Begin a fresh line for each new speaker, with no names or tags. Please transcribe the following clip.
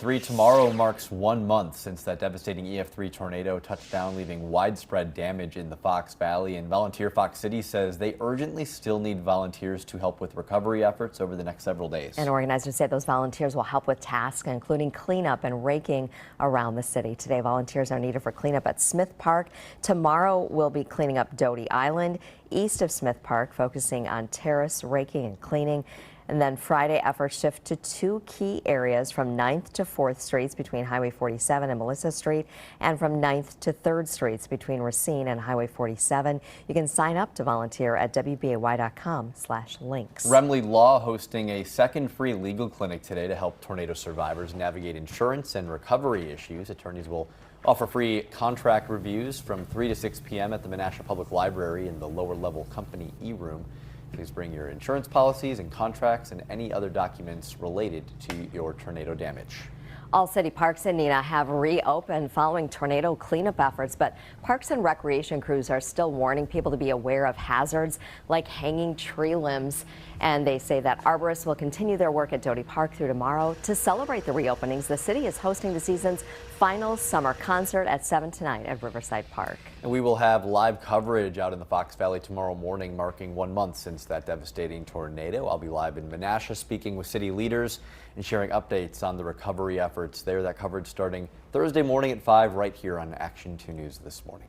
Tomorrow marks 1 month since that devastating EF3 tornado touched down, leaving widespread damage in the Fox Valley. And Volunteer Fox City says they urgently still need volunteers to help with recovery efforts over the next several days.
And organizers say those volunteers will help with tasks including cleanup and raking around the city. Today, volunteers are needed for cleanup at Smith Park. Tomorrow, we'll be cleaning up Doty Island east of Smith Park, focusing on terrace raking and cleaning. And then Friday, efforts shift to two key areas from 9th to 4th Streets between Highway 47 and Melissa Street, and from 9th to 3rd Streets between Racine and Highway 47. You can sign up to volunteer at WBAY.com/links.
Remley Law hosting a second free legal clinic today to help tornado survivors navigate insurance and recovery issues. Attorneys will offer free contract reviews from 3 to 6 p.m. at the Menasha Public Library in the lower level company E-room. Please bring your insurance policies and contracts and any other documents related to your tornado damage.
All city parks in Neenah have reopened following tornado cleanup efforts, but parks and recreation crews are still warning people to be aware of hazards like hanging tree limbs. And they say that arborists will continue their work at Doty Park through tomorrow. To celebrate the reopenings, the city is hosting the season's final summer concert at 7 tonight at Riverside Park.
And we will have live coverage out in the Fox Valley tomorrow morning, marking 1 month since that devastating tornado. I'll be live in Menasha speaking with city leaders and sharing updates on the recovery efforts there. That coverage starting Thursday morning at 5 right here on Action 2 News this morning.